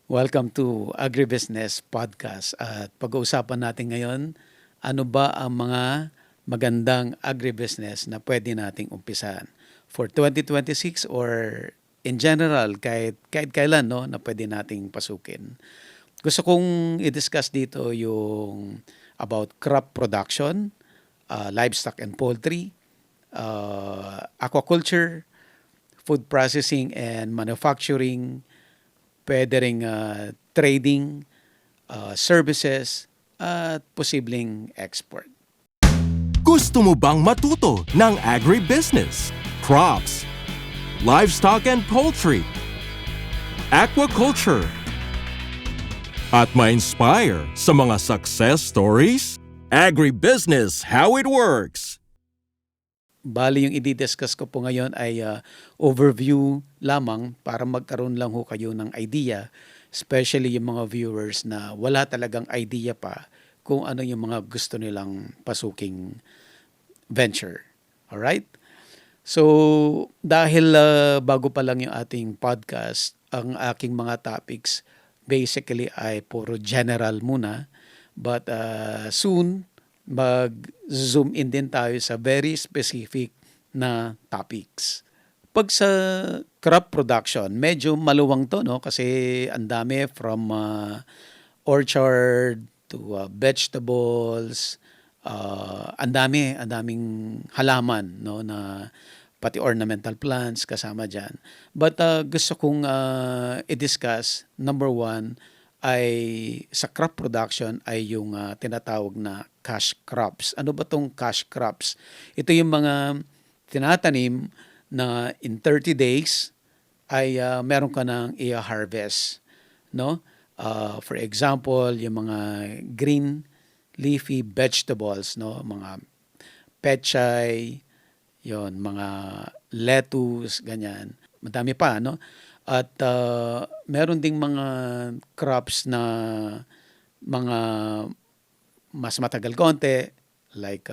Welcome to Agribusiness Podcast. At pag-uusapan natin ngayon, ano ba ang mga magandang agribusiness na pwede nating umpisahan for 2026 or in general kahit kailan no na pwede nating pasukin. Gusto kong i-discuss dito yung about crop production, livestock and poultry, aquaculture, food processing and manufacturing, pwede ring trading, services, at posibleng export. Gusto mo bang matuto ng agribusiness, crops, livestock and poultry, aquaculture, at ma-inspire sa mga success stories? Agribusiness, how it works! Bali yung i-discuss ko po ngayon ay overview lamang para magkaroon lang ho kayo ng idea, especially yung mga viewers na wala talagang idea pa kung ano yung mga gusto nilang pasuking venture. Alright? So, dahil bago pa lang yung ating podcast, ang aking mga topics basically ay puro general muna. But soon, mag-zoom in din tayo sa very specific na topics. Pag sa crop production, medyo maluwang to, no? Kasi ang dami from orchard to vegetables, ang daming halaman, no? Na pati ornamental plants kasama dyan. But gusto kong i-discuss, number one, ay sa crop production ay yung tinatawag na cash crops. Ano ba tong cash crops? Ito yung mga tinatanim na in 30 days ay meron ka ng i-harvest, no? For example, yung mga green leafy vegetables, no? Mga pechay, yon, mga lettuce, ganyan. Madami pa, no? At meron ding mga crops na mga mas matagal konti, like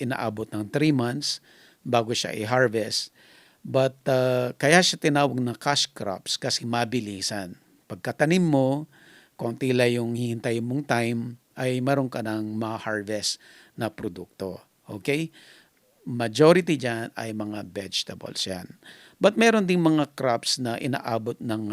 inaabot ng 3 months bago siya i-harvest. But kaya siya tinawag na cash crops kasi mabilisan. Pagkatanim mo, konti lang yung hihintayin mong time, ay meron ka ng ma-harvest na produkto. Okay? Majority dyan ay mga vegetables yan. But meron ding mga crops na inaabot ng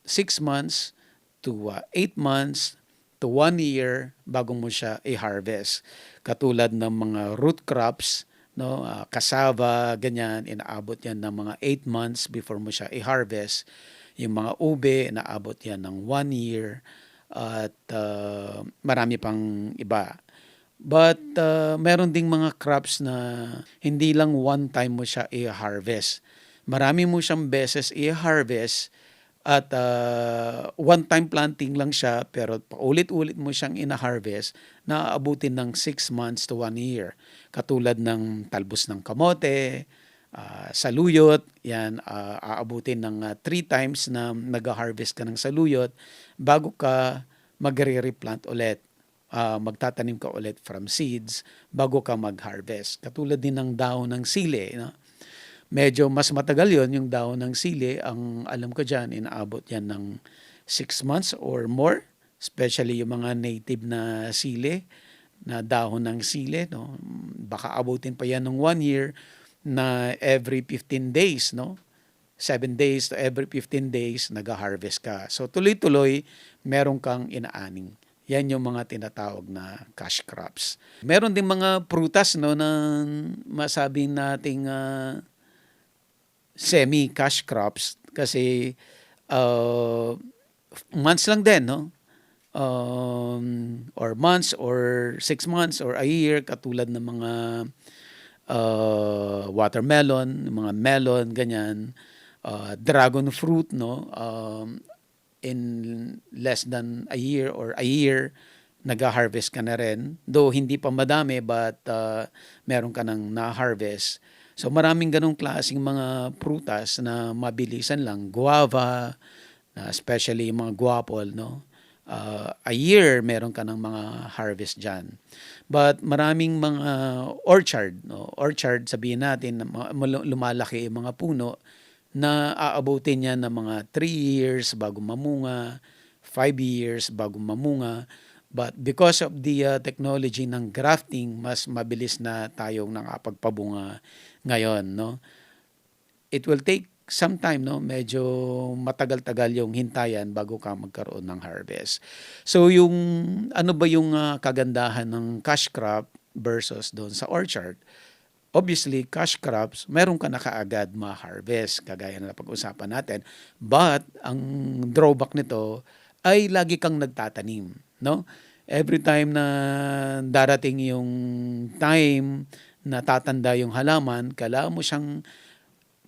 6 months to 8 months to 1 year bago mo siya i-harvest. Katulad ng mga root crops, no, cassava, ganyan, inaabot yan ng mga 8 months before mo siya i-harvest. Yung mga ube, inaabot yan ng 1 year at marami pang iba. But meron ding mga crops na hindi lang one time mo siya i-harvest. Marami mo siyang beses i-harvest at one time planting lang siya pero paulit-ulit mo siyang ina-harvest na aabutin ng 6 months to 1 year. Katulad ng talbos ng kamote, saluyot, yan, aabutin ng 3 times na nag-harvest ka ng saluyot bago ka magre-replant ulit. Magtatanim ka ulit from seeds bago ka mag-harvest. Katulad din ng dahon ng sili. No? Medyo mas matagal yon yung dahon ng sili. Ang alam ko dyan, inaabot yan ng 6 months or more. Especially yung mga native na sili, na dahon ng sili. No? Baka abutin pa yan ng 1 year na every 15 days. No? 7 days to every 15 days, nag-harvest ka. So tuloy-tuloy, meron kang inaaning. Yan yung mga tinatawag na cash crops. Meron din mga prutas, no, na masabing nating semi-cash crops kasi months lang din, no? Or months or 6 months or a year, katulad ng mga watermelon, mga melon, ganyan. Dragon fruit, no? In less than a year or a year, nag-harvest ka na rin. Though hindi pa madami, but meron ka nang na-harvest. So maraming ganong klaseng mga prutas na mabilisan lang. Guava, especially yung mga guapol, no? A year, meron ka ng mga harvest dyan. But maraming mga orchard, no? Orchard, sabihin natin, lumalaki yung mga puno na aabutin niya ng mga 3 years bago mamunga. 5 years bago mamunga. But because of the technology ng grafting, mas mabilis na tayong nakapagpabunga ngayon, no? It will take some time, no? Medyo matagal-tagal yung hintayan bago ka magkaroon ng harvest. So yung ano ba yung kagandahan ng cash crop versus doon sa orchard? Obviously, cash crops, meron ka na kaagad ma-harvest, kagaya na pag-usapan natin. But ang drawback nito ay lagi kang nagtatanim, no? Every time na darating yung time na tatanda yung halaman, kailangan mo siyang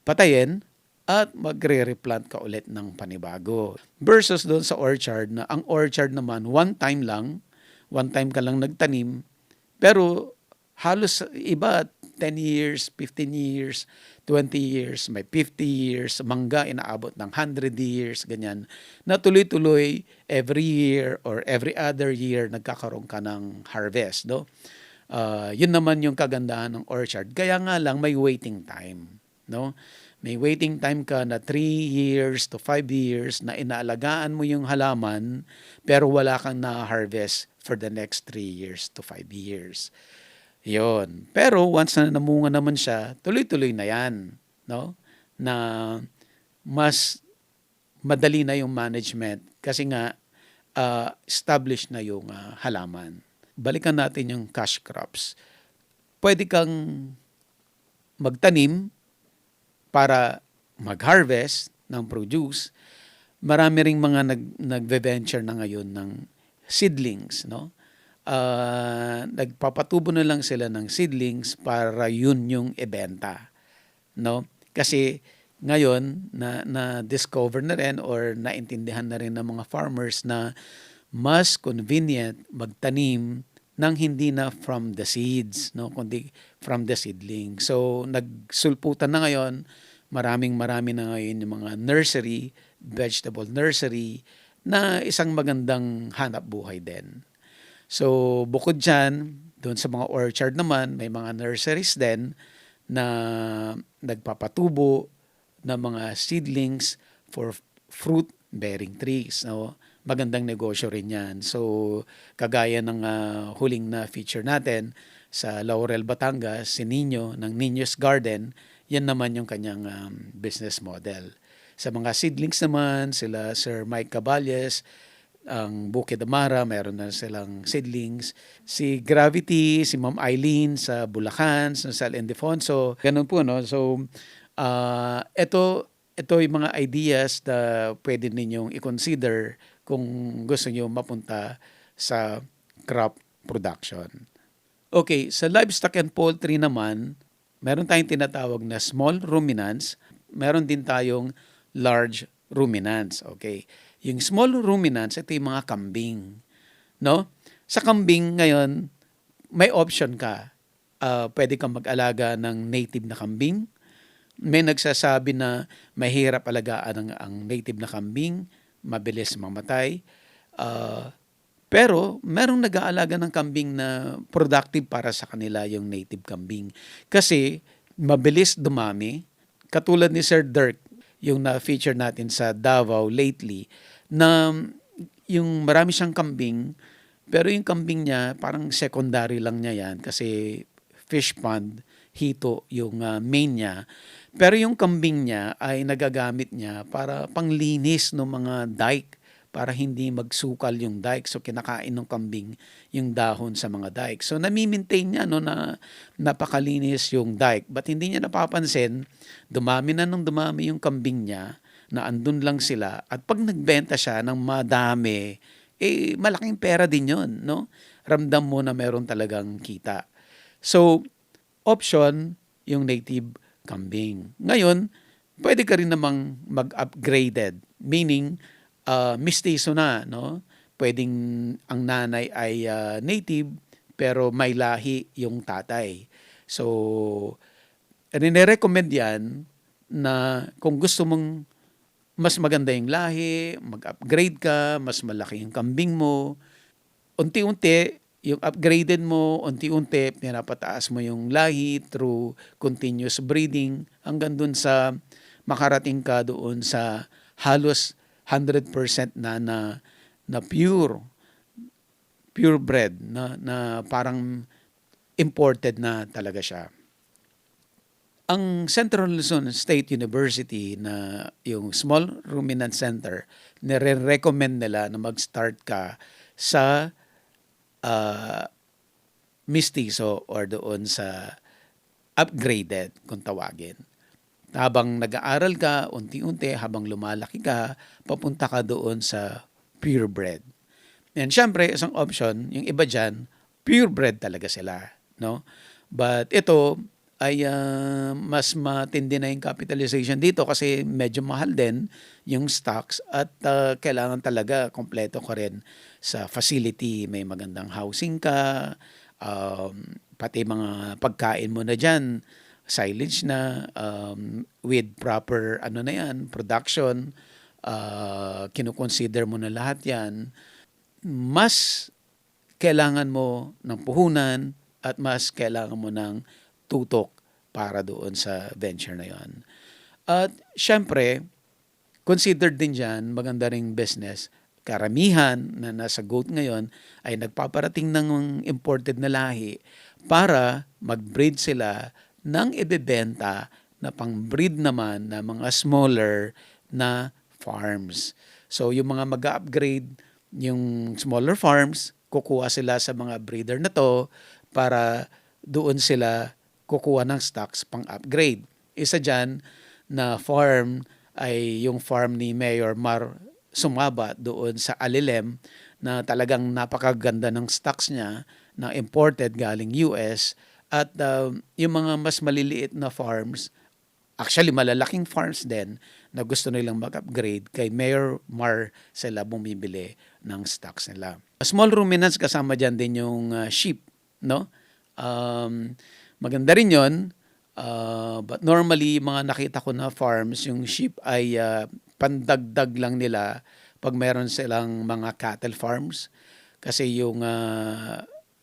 patayin at magre-replant ka ulit ng panibago. Versus doon sa orchard na ang orchard naman one time ka lang nagtanim, pero halos iba 10 years, 15 years, 20 years, may 50 years, mangga inaabot ng 100 years, ganyan. Na tuloy-tuloy every year or every other year nagkakaroon ka ng harvest, no? Yun naman yung kagandahan ng orchard. Kaya nga lang may waiting time, no? May waiting time ka na 3 years to 5 years na inaalagaan mo yung halaman pero wala kang na-harvest for the next 3 years to 5 years. Yon. Pero once na namunga naman siya, tuloy-tuloy na yan, no? Na mas madali na yung management kasi nga established na yung halaman. Balikan natin yung cash crops. Pwede kang magtanim para mag-harvest ng produce. Marami ring mga nagve-venture na ngayon ng seedlings, no? Nagpapatubo na lang sila ng seedlings para yun yung ibenta, no? Kasi ngayon na discover na rin or naintindihan na rin ng mga farmers na mas convenient magtanim ng hindi na from the seeds, no, kundi from the seedling. So nagsulputan na ngayon, marami na ngayon yung mga nursery, vegetable nursery na isang magandang hanap buhay din. So, bukod dyan, doon sa mga orchard naman, may mga nurseries din na nagpapatubo ng mga seedlings for fruit-bearing trees. No? Magandang negosyo rin yan. So, kagaya ng huling na feature natin sa Laurel, Batangas, si Nino ng Nino's Garden, yan naman yung kanyang business model. Sa mga seedlings naman, sila Sir Mike Caballes, ang Bukid Amara, mayroon na silang seedlings. Si Gravity, si Ma'am Eileen sa Bulacan, sa San Ildefonso. Ganun po, no? So, ito yung mga ideas na pwede ninyong i-consider kung gusto nyo mapunta sa crop production. Okay, sa livestock and poultry naman, meron tayong tinatawag na small ruminants, meron din tayong large ruminants. Okay. Yung small ruminants, ito yung mga kambing. No? Sa kambing ngayon, may option ka. Pwede kang mag-alaga ng native na kambing. May nagsasabi na mahirap alagaan ang native na kambing, mabilis mamatay. Pero merong nag-aalaga ng kambing na productive para sa kanila yung native kambing. Kasi mabilis dumami. Katulad ni Sir Dirk, yung na-feature natin sa Davao lately, na yung marami siyang kambing, pero yung kambing niya, parang secondary lang niya yan kasi fish pond, hito yung main niya. Pero yung kambing niya ay nagagamit niya para panglinis ng mga dike, para hindi magsukal yung dike. So kinakain ng kambing yung dahon sa mga dike. So nami-maintain niya na napakalinis yung dike. But hindi niya napapansin, dumami yung kambing niya, na andun lang sila, at pag nagbenta siya ng madami, malaking pera din yun, no? Ramdam mo na meron talagang kita. So, option, yung native kambing. Ngayon, pwede ka rin namang mag-upgraded, meaning, mistiso na, no? Pwedeng ang nanay ay native, pero may lahi yung tatay. So, recommend yan na kung gusto mong mas maganda yung lahi, mag-upgrade ka, mas malaki yung kambing mo. Unti-unti, yung upgraded mo, unti-unti, pinapataas mo yung lahi through continuous breeding hanggang dun sa makarating ka doon sa halos 100% na na purebred na parang imported na talaga siya. Ang Central Luzon State University na yung Small Ruminant Center, nire-recommend nila na mag-start ka sa uh, mistizo or doon sa upgraded kung tawagin. Habang nag-aaral ka, unti-unti, habang lumalaki ka, papunta ka doon sa purebred. And syempre, isang option, yung iba dyan, purebred talaga sila. No? But ito ay mas matindi na yung capitalization dito kasi medyo mahal din yung stocks at kailangan talaga kompleto ka rin sa facility. May magandang housing ka, pati mga pagkain mo na dyan, silage na, with proper production, kinukonsider mo na lahat yan, mas kailangan mo ng puhunan at mas kailangan mo ng tutok para doon sa venture na yon. At syempre, considered din dyan, maganda ring business. Karamihan na nasa goat ngayon ay nagpaparating ng imported na lahi para mag-breed sila ng ibebenta na pang-breed naman na mga smaller na farms. So yung mga mag-upgrade, yung smaller farms, kukuha sila sa mga breeder na to para doon sila kukuha ng stocks pang-upgrade. Isa dyan na farm ay yung farm ni Mayor Mar Sumaba doon sa Alilem na talagang napakaganda ng stocks niya na imported galing US at yung mga mas maliliit na farms, actually malalaking farms din na gusto nilang mag-upgrade kay Mayor Mar sila bumibili ng stocks nila. Small ruminants kasama dyan din yung sheep, no? Maganda rin yun. But normally, mga nakita ko na farms, yung sheep ay pandagdag lang nila pag meron silang mga cattle farms. Kasi yung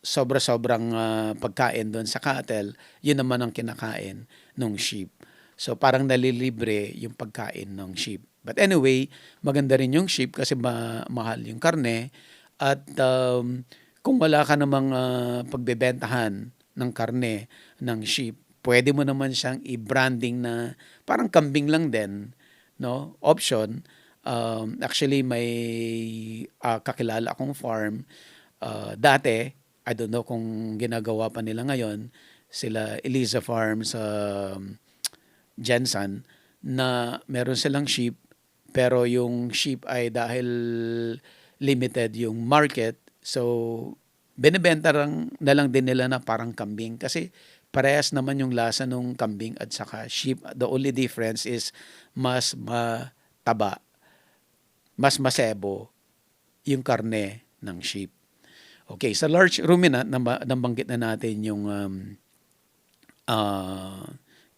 sobra-sobrang pagkain doon sa cattle, yun naman ang kinakain ng sheep. So parang nalilibre yung pagkain ng sheep. But anyway, maganda rin yung sheep kasi mahal yung karne. At kung wala ka namang pagbebentahan ng karne ng sheep, pwede mo naman siyang i-branding na parang kambing lang din, no? Option. Actually, may kakilala akong farm. Dati, I don't know kung ginagawa pa nila ngayon, sila Eliza Farms, Jensen, na meron silang sheep, pero yung sheep ay dahil limited yung market, so binibenta na lang din nila na parang kambing kasi parehas naman yung lasa ng kambing at saka sheep. The only difference is mas mataba, mas masebo yung karne ng sheep. Okay, sa large ruminant, nabanggit na natin yung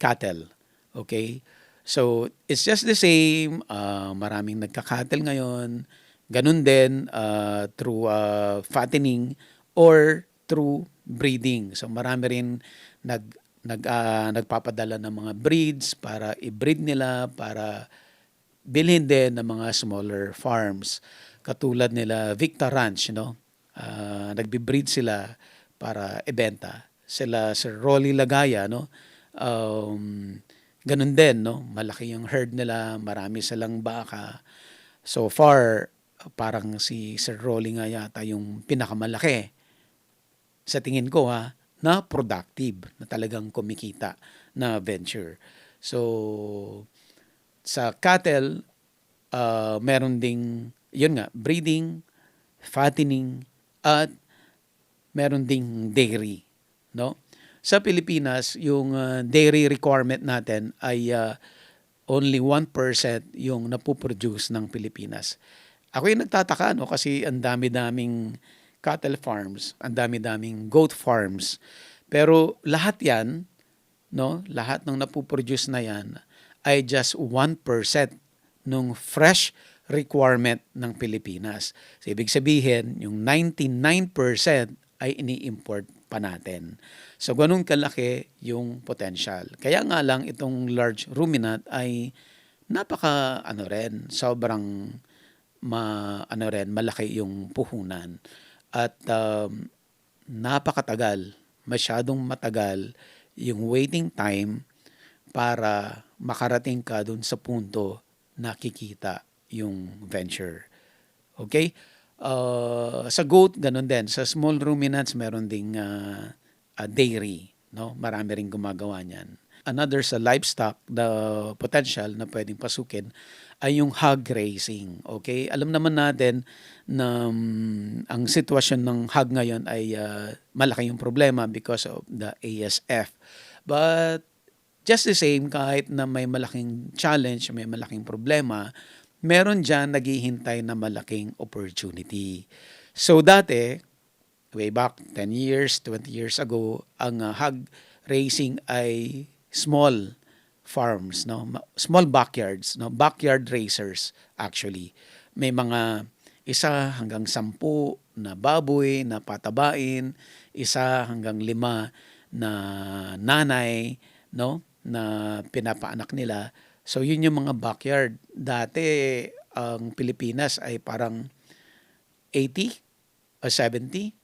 cattle. Okay? So, it's just the same. Maraming nagka-cattle ngayon. Ganun din through fattening or through breeding. So, marami rin nagpapadala ng mga breeds para i-breed nila, para bilhin din ng mga smaller farms. Katulad nila Victor Ranch, no? Nagbi-breed sila para ibenta. Sila Sir Rolly Lagaya, no? Ganun din, no? Malaki yung herd nila, marami silang baka. So far, parang si Sir Rolly nga yata yung pinakamalaki. Sa tingin ko na productive, na talagang kumikita na venture. So, sa cattle, meron ding, yun nga, breeding, fattening, at meron ding dairy, no? Sa Pilipinas, yung dairy requirement natin ay only 1% yung napuproduce ng Pilipinas. Ako yung nagtataka, no? Kasi ang dami-daming cattle farms, ang dami-daming goat farms. Pero lahat yan, no? Lahat ng napuproduce na yan ay just 1% nung fresh requirement ng Pilipinas. So, ibig sabihin, yung 99% ay ini-import pa natin. So, ganun kalaki yung potential. Kaya nga lang itong large ruminant ay sobrang ano rin, malaki yung puhunan. At napakatagal, masyadong matagal yung waiting time para makarating ka dun sa punto na kikita yung venture. Okay? Sa goat, ganun din. Sa small ruminants, meron ding dairy. No? Marami ring gumagawa niyan. Another sa livestock, the potential na pwedeng pasukin ay yung hog raising. Okay? Alam naman natin na ang sitwasyon ng hog ngayon ay malaki yung problema because of the ASF. But just the same, kahit na may malaking challenge, may malaking problema, meron dyan naghihintay na malaking opportunity. So dati, way back 10 years, 20 years ago, ang hog raising ay small farms, no? Small backyards, no? Backyard raisers actually. May mga 1 hanggang 10 na baboy na patabain, 1 hanggang 5 na nanay, no? Na pinapaanak nila. So yun yung mga backyard. Dati ang Pilipinas ay parang 80 o 70%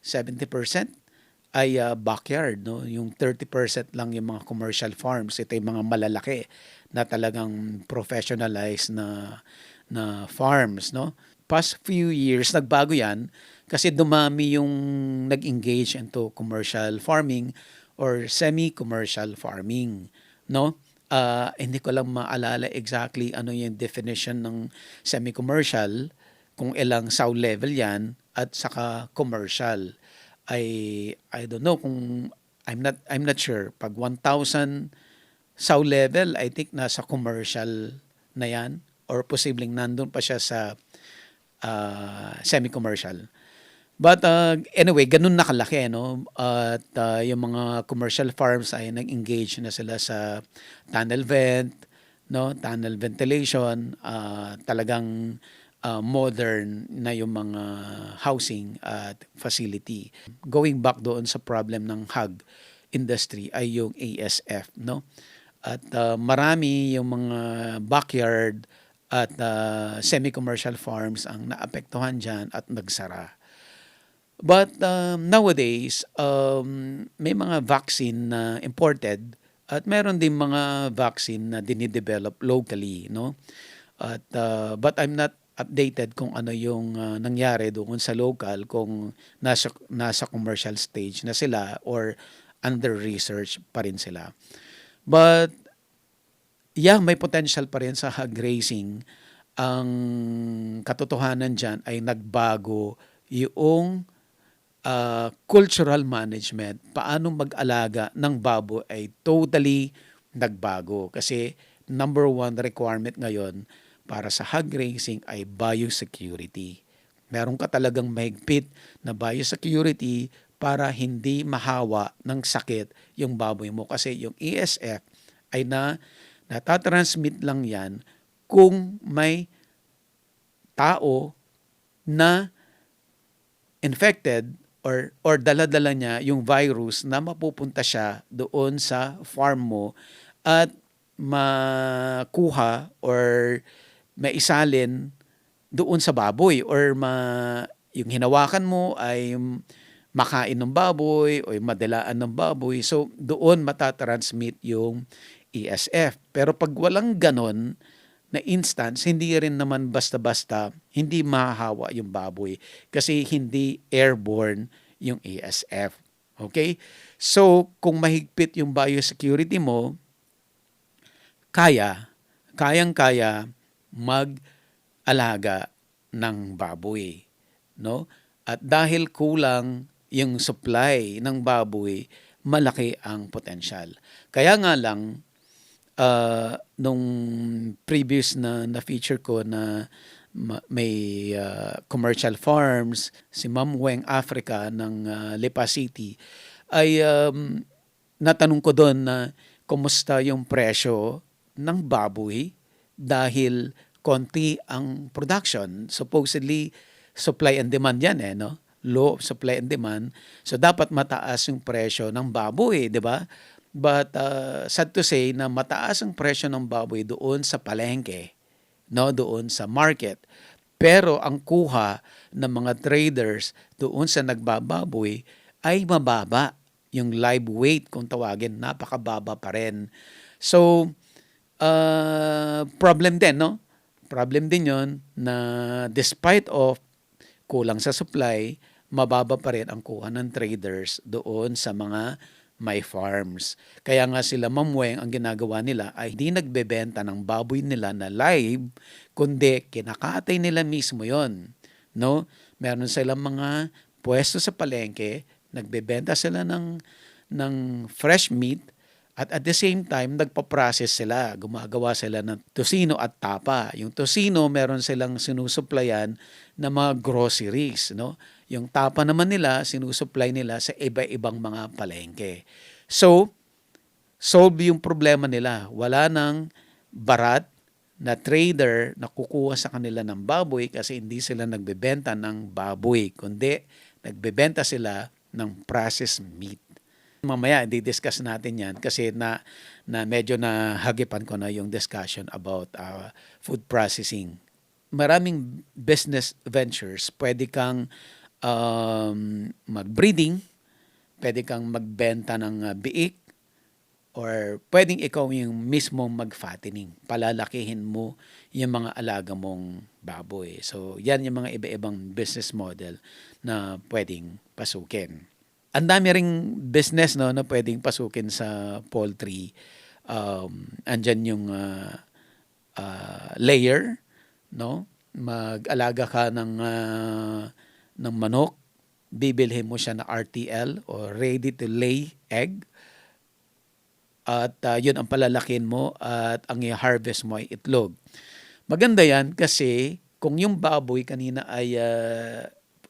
ay backyard, no? Yung 30% lang yung mga commercial farms. Ito yung mga malalaki na talagang professionalized na farms, no? Past few years nagbago 'yan kasi dumami yung nag-engage into commercial farming or semi-commercial farming, no? Hindi ko lang maalala exactly ano yung definition ng semi-commercial, kung ilang sow level 'yan at saka commercial. I don't know kung I'm not sure. Pag 1,000 sow level, I think nasa commercial na 'yan or posibleng nandun pa siya sa semi-commercial. But anyway, ganun na kalaki, no? At yung mga commercial farms ay nag-engage na sila sa tunnel vent, no? Tunnel ventilation, talagang modern na yung mga housing at facility. Going back doon sa problem ng hog industry ay yung ASF, no? At marami yung mga backyard at semi-commercial farms ang naapektuhan dyan at nagsara. But nowadays, may mga vaccine na imported at meron din mga vaccine na dinidevelop locally, no? At but I'm not updated kung ano yung nangyari doon sa local, kung nasa commercial stage na sila or under research pa rin sila. But yeah, may potential pa rin sa hog raising. Ang katotohanan dyan ay nagbago yung cultural management. Paano mag-alaga ng baboy ay totally nagbago. Kasi number 1 requirement ngayon para sa hog raising ay biosecurity. Meron ka talagang mahigpit na biosecurity para hindi mahawa ng sakit yung baboy mo. Kasi yung ESF ay natatransmit lang yan kung may tao na infected or dala-dala niya yung virus na mapupunta siya doon sa farm mo at makuha or maisalin doon sa baboy or yung hinawakan mo ay makain ng baboy o madalaan ng baboy. So doon matatransmit yung ESF. Pero pag walang ganon na instance, hindi rin naman basta-basta hindi mahahawa yung baboy kasi hindi airborne yung ESF. Okay? So, kung mahigpit yung biosecurity mo, kayang-kaya mag-alaga ng baboy, no? At dahil kulang yung supply ng baboy, malaki ang potential. Kaya nga lang nung previous na feature ko na may commercial farms, si Ma'am Weng Africa ng Lipa City, ay natanong ko doon na kumusta yung presyo ng baboy dahil konti ang production. Supposedly, supply and demand yan no? Low supply and demand. So, dapat mataas yung presyo ng baboy, di ba? But sad to say na mataas ang presyo ng baboy doon sa palengke, no, doon sa market. Pero ang kuha ng mga traders doon sa nagbababoy ay mababa. Yung live weight kung tawagin, napakababa pa rin. So, problem din, no? Problem din yon na despite of kulang sa supply, mababa pa rin ang kuha ng traders doon sa mga may farms. Kaya nga sila Ma'am Weng, ang ginagawa nila ay hindi nagbebenta ng baboy nila na live, kundi kinakatay nila mismo yon, no? Meron silang mga pwesto sa palengke, nagbebenta sila ng fresh meat, at the same time, nagpa-process sila. Gumagawa sila ng tosino at tapa. Yung tosino, meron silang sinusuplayan na mga groceries, no? Yung tapa naman nila, sinusupply nila sa iba-ibang mga palengke. So, solve yung problema nila. Wala nang barat na trader na kukuha sa kanila ng baboy kasi hindi sila nagbebenta ng baboy, kundi nagbebenta sila ng processed meat. Mamaya, di-discuss natin yan kasi na medyo nahagipan ko na yung discussion about food processing. Maraming business ventures. Pwede kang mag-breeding, pwede kang magbenta ng biik, or pwedeng ikaw yung mismo mag-fattening. Palalakihin mo yung mga alaga mong baboy. So, yan yung mga iba-ibang business model na pwedeng pasukin. Ang dami ring business, no, na pwedeng pasukin sa poultry. Andyan yung layer, no? Mag-alaga ka ng manok, bibilhin mo siya na RTL o ready to lay egg. At yun ang palalakin mo at ang i-harvest mo ay itlog. Maganda yan kasi kung yung baboy kanina ay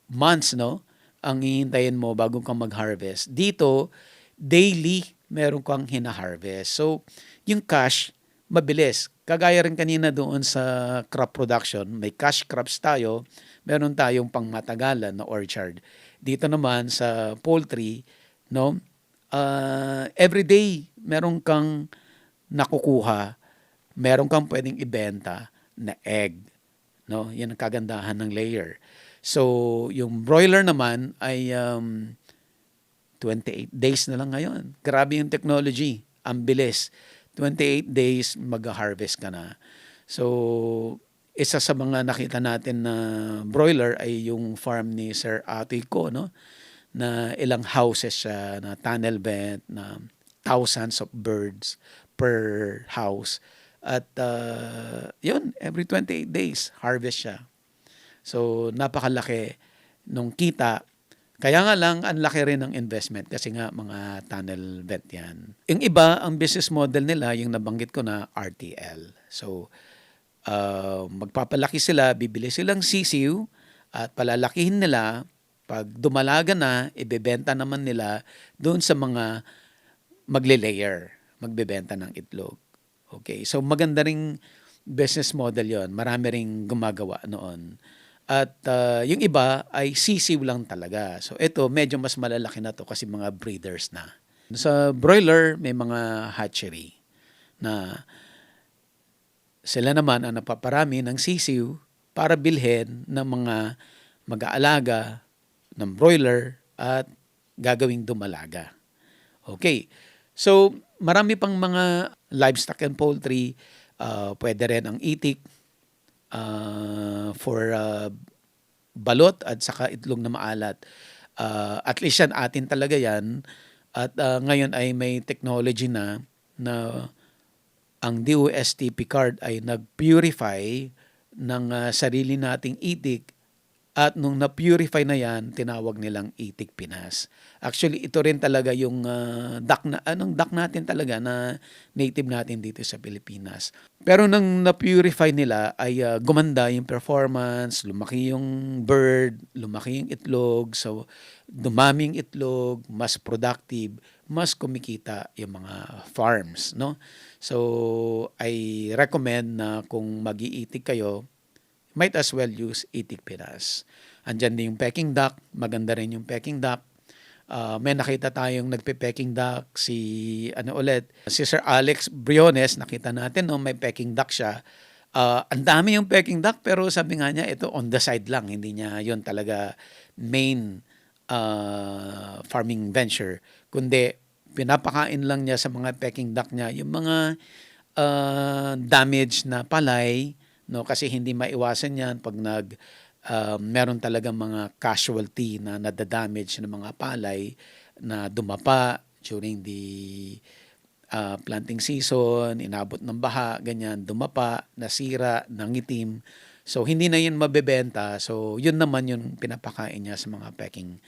months, no, ang hihintayin mo bago kang mag-harvest. Dito, daily meron kang hina-harvest. So, yung cash, mabilis. Kagaya rin kanina doon sa crop production, may cash crops tayo, meron tayong pangmatagalan na orchard. Dito naman sa poultry, no, every day meron kang nakukuha, meron kang pwedeng ibenta na egg. No? Yan ang kagandahan ng layer. So, yung broiler naman ay 28 days na lang ngayon. Grabe yung technology. Ang bilis. 28 days, mag-harvest ka na. So, isa sa mga nakita natin na broiler ay yung farm ni Sir Atoy ko, no? Na ilang houses siya, na tunnel vent, na thousands of birds per house. At yun, every 28 days, harvest siya. So, napakalaki nung kita. Kaya nga lang, ang laki rin ng investment kasi nga mga tunnel vent yan. Yung iba, ang business model nila, yung nabanggit ko na RTL. So, magpapalaki sila, bibili silang sisiw at palalakihin nila. Pag dumalaga na, ibebenta naman nila doon sa mga magle-layer, magbebenta ng itlog. Okay, so maganda ring business model yon. Marami ring gumagawa noon. At yung iba ay sisiw lang talaga. So ito, medyo mas malalaki na to kasi mga breeders na. Sa broiler, may mga hatchery na sila naman ang napaparami ng sisiw para bilhin ng mga mag-aalaga ng broiler at gagawing dumalaga. Okay, so marami pang mga livestock and poultry. Pwede rin ang itik, for balot at saka itlog na maalat. At least yan, atin talaga yan. At ngayon ay may technology na ang DOSTP card ay nag-purify ng sarili nating itik. At nung na-purify na yan, tinawag nilang Itik Pinas. Actually, ito rin talaga yung duck natin talaga na native natin dito sa Pilipinas. Pero nang na-purify nila ay gumanda yung performance, lumaki yung bird, lumaki yung itlog. So, dumami yung itlog, mas productive, mas kumikita yung mga farms, no? So, I recommend na kung mag-iitik kayo, might as well use Itik Pinas. Andyan din yung Peking duck. Maganda rin yung Peking duck. May nakita tayong nagpe-Peking duck. Si Sir Alex Briones, nakita natin, no, may Peking duck siya. Ang dami yung peking duck pero sabi nga niya ito on the side lang, hindi niya yun talaga main farming venture, kundi pinapakain lang niya sa mga peking duck niya yung mga damage na palay, no, kasi hindi maiwasan 'yan pag meron talagang mga casualty na nadadamage ng mga palay na dumapa during the planting season, inabot ng baha, ganyan, dumapa, nasira, nangitim. So hindi na 'yun mabebenta. So 'yun naman yung pinapakain niya sa mga peking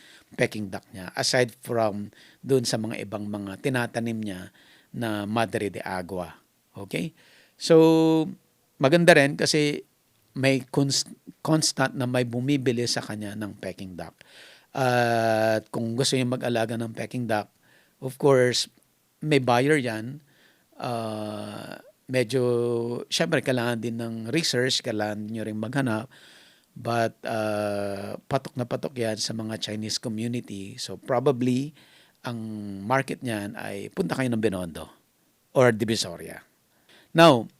duck niya. Aside from doon sa mga ibang mga tinatanim niya na Madre de Agua. Okay? So maganda rin kasi may constant na may bumibili sa kanya ng peking duck. At kung gusto niya mag-alaga ng peking duck, of course, may buyer yan. Medyo, syempre, kailangan din ng research, kailangan nyo rin maghanap. But patok na patok yan sa mga Chinese community. So probably, ang market niyan ay punta kayo ng Binondo or Divisoria. Now,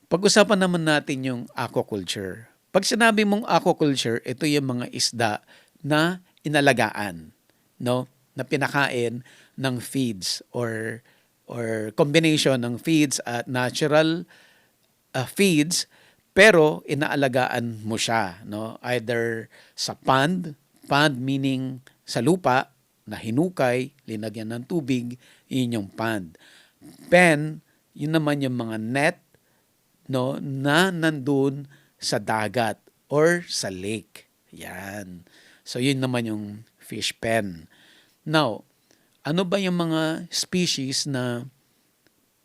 pag-usapan naman natin yung aquaculture. Pag sinabi mong aquaculture, ito yung mga isda na inalagaan, no? Na pinakain ng feeds or combination ng feeds at natural feeds, pero inaalagaan mo siya, no? Either sa pond meaning sa lupa na hinukay, linagyan ng tubig, yun yung pond. Pen, yun naman yung mga net, no, na nandun sa dagat or sa lake. Yan. So yun naman yung fish pen. Now, ano ba yung mga species na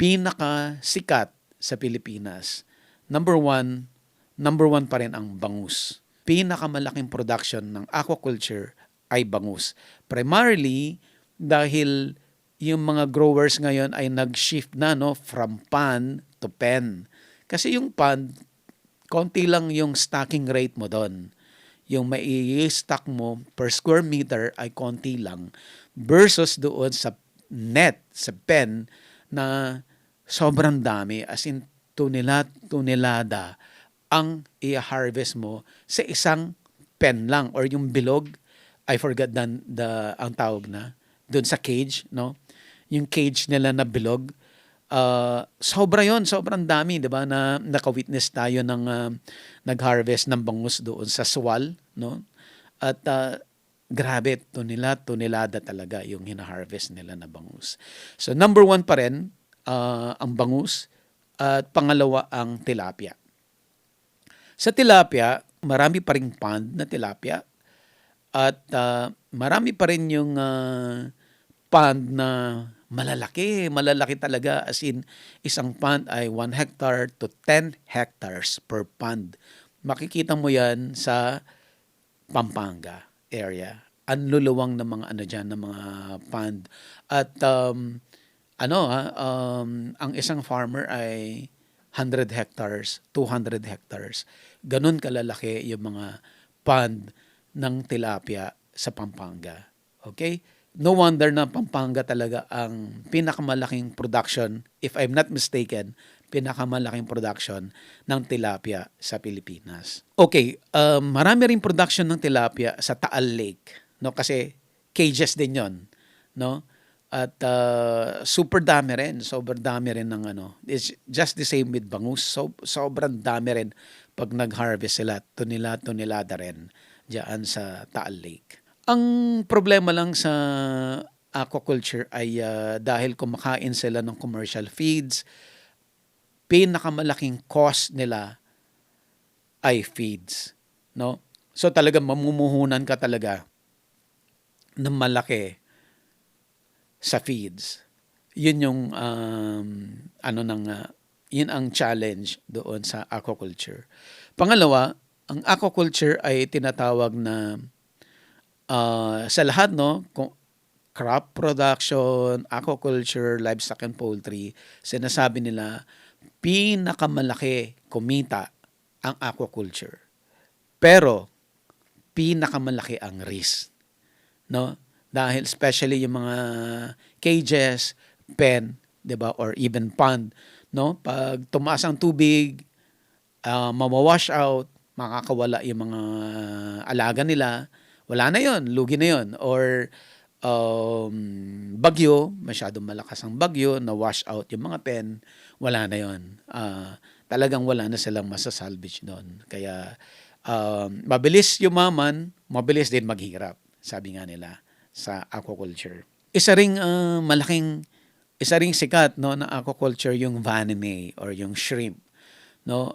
pinakasikat sa Pilipinas? Number one pa rin ang bangus. Pinakamalaking production ng aquaculture ay bangus. Primarily dahil yung mga growers ngayon ay nag-shift na, no, from pond to pen. Kasi yung pond, konti lang yung stocking rate mo doon. Yung mai-stock mo per square meter ay konti lang versus doon sa net, sa pen na sobrang dami, as in tunelada ang i-harvest mo sa isang pen lang or yung bilog. I forgot ang tawag na doon sa cage, no? Yung cage nila na bilog. Sobrang dami, 'di ba? Na naka-witness tayo ng nag-harvest ng bangus doon sa Suwal, no? At grabe, tonelada talaga yung hina-harvest nila na bangus. So number one pa rin ang bangus at pangalawa ang tilapia. Sa tilapia, marami pa ring pond na tilapia at marami pa rin yung pond na malalaki talaga, as in isang pond ay 1 hectare to 10 hectares per pond. Makikita mo yan sa Pampanga area. Ang luluwang ng mga ano diyan, ng mga pond. At ang isang farmer ay 100 hectares, 200 hectares. Ganun kalalaki yung mga pond ng tilapia sa Pampanga. Okay? No wonder na Pampanga talaga ang pinakamalaking production, if I'm not mistaken, pinakamalaking production ng tilapia sa Pilipinas. Okay, marami rin production ng tilapia sa Taal Lake, no? Kasi cages din 'yon, no? At super dami rin, sobrang dami rin ng ano. It's just the same with bangus. So, sobrang dami rin pag nag-harvest sila, tonelada rin diyan sa Taal Lake. Ang problema lang sa aquaculture ay dahil kumakain sila ng commercial feeds, pinakamalaking cost nila ay feeds, no? So talagang mamumuhunan ka talaga ng malaki sa feeds. Yun yung yun ang challenge doon sa aquaculture. Pangalawa, ang aquaculture ay tinatawag na sa lahat, no, crop production, aquaculture, livestock and poultry, sinasabi nila pinakamalaki kumita ang aquaculture. Pero pinakamalaki ang risk, no? Dahil especially yung mga cages, pen, 'di ba, or even pond, no? Pag tumaas ang tubig, mawa-wash out, makakawala yung mga alaga nila, wala na yon, lugi na yon. Or bagyo, masyadong malakas ang bagyo, na-wash out yung mga pen, wala na yon. Talagang wala na silang masasalvage doon. Kaya mabilis yumaman, mabilis din maghirap, sabi nga nila sa aquaculture. Isa ring sikat, no, na aquaculture yung Vanime or yung shrimp, no.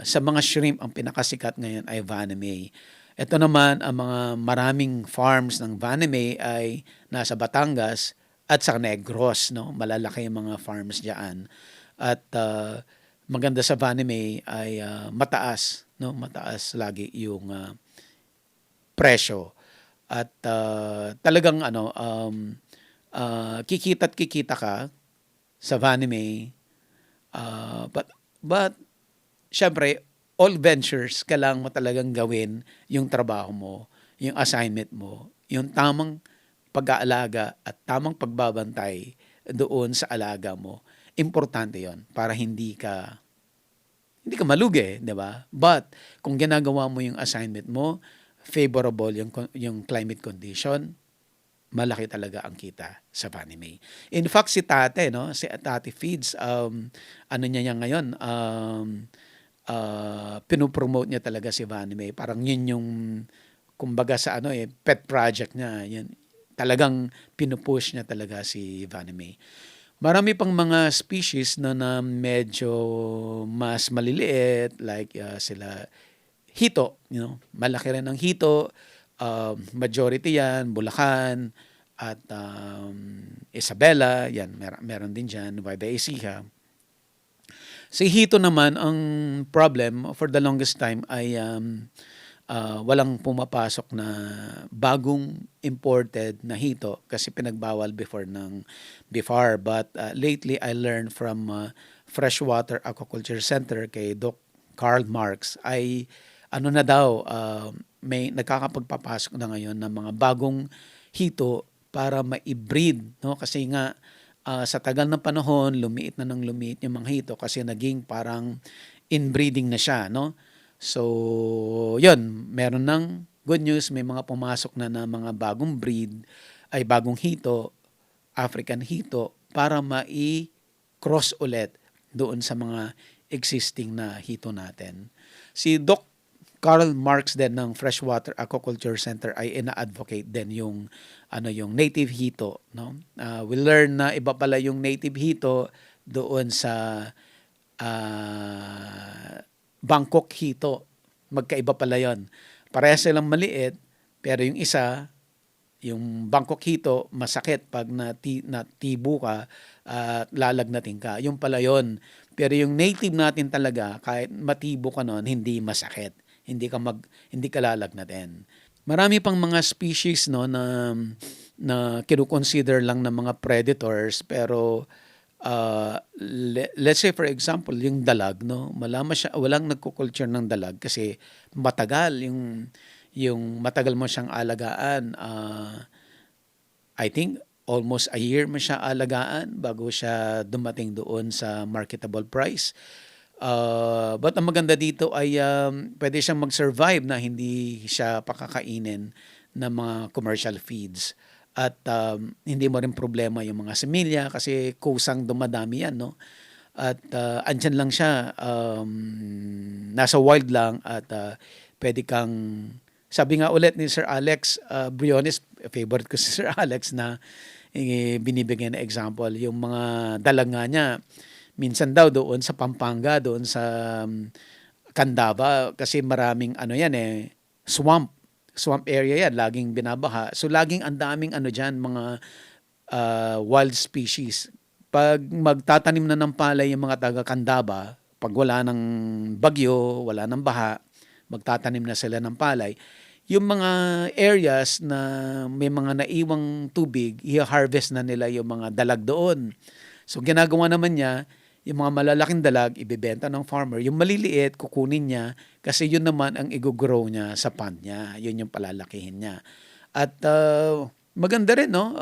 Sa mga shrimp ang pinakasikat ngayon ay Vanime. Ito naman, ang mga maraming farms ng Vanime ay nasa Batangas at sa Negros, no. Malalaki yung mga farms diyan. At maganda sa Vanime ay mataas, no, mataas lagi yung presyo. At talagang kikita't kikita ka sa Vanime. But syempre, all ventures, kailangan mo talagang gawin yung trabaho mo, yung assignment mo, yung tamang pag-aalaga at tamang pagbabantay doon sa alaga mo. Importante yon para hindi ka malugi, di ba? But kung ginagawa mo yung assignment mo, favorable yung climate condition, malaki talaga ang kita sa Vanime. In fact, si Tate Feeds, ano niya ngayon, pinopromote niya talaga si Vanime. Parang yun yung, kumbaga sa pet project niya. Yan, talagang pinupush niya talaga si Vanime. Marami pang mga species na medyo mas maliliit, like sila hito, malaki rin ang hito. Majority yan, Bulacan, at Isabela, yan, meron din dyan, Nueva Ecija. Si hito naman, ang problem for the longest time ay walang pumapasok na bagong imported na hito kasi pinagbawal before ng BIFAR. But lately, I learned from Freshwater Aquaculture Center kay Doc Karl Marx ay na daw, may nagkakapagpapasok na ngayon ng mga bagong hito para ma-breed, no? Kasi nga sa tagal ng panahon, lumiit na ng lumiit yung mga hito kasi naging parang inbreeding na siya, no? So, yun, meron ng good news, may mga pumasok na mga bagong breed, ay bagong hito, African hito, para mai-cross ulit doon sa mga existing na hito natin. Si Doc Karl Marx din ng Freshwater Aquaculture Center ay ina-advocate din yung native hito, no? We learn na iba pala yung native hito doon sa Bangkok hito. Magkaiba pala 'yon. Parehas silang maliit, pero yung isa, yung Bangkok hito, masakit pag natibo ka at lalagnatin ka. Yung pala 'yon. Pero yung native natin talaga, kahit matibo ka noon, hindi masakit. Hindi ka lalagnatin. Marami pang mga species, no, na kino-consider lang ng mga predators, pero let's say for example, yung dalag, no, walang nagko-culture ng dalag kasi matagal yung matagal mo siyang alagaan. I think almost a year mo siya alagaan bago siya dumating doon sa marketable price. But ang maganda dito ay pwede siyang mag-survive na hindi siya pakakainin ng mga commercial feeds. At hindi mo rin problema yung mga semilya kasi kusang dumadami yan, no? At andyan lang siya, nasa wild lang at pwede kang, sabi nga ulit ni Sir Alex Briones, favorite ko si Sir Alex na binibigyan na example, yung mga dalag nga niya, minsan daw doon sa Pampanga, doon sa Candaba, kasi maraming swamp area yan, laging binabaha. So laging ang daming diyan, mga wild species. Pag magtatanim na ng palay yung mga taga Candaba, pag wala ng bagyo, wala ng baha, magtatanim na sila ng palay. Yung mga areas na may mga naiwang tubig, i-harvest na nila yung mga dalag doon. So ginagawa naman niya, yung mga malalaking dalag, ibebenta ng farmer. Yung maliliit, kukunin niya kasi yun naman ang i-grow niya sa pond niya. Yun yung palalakihin niya. At maganda rin, no?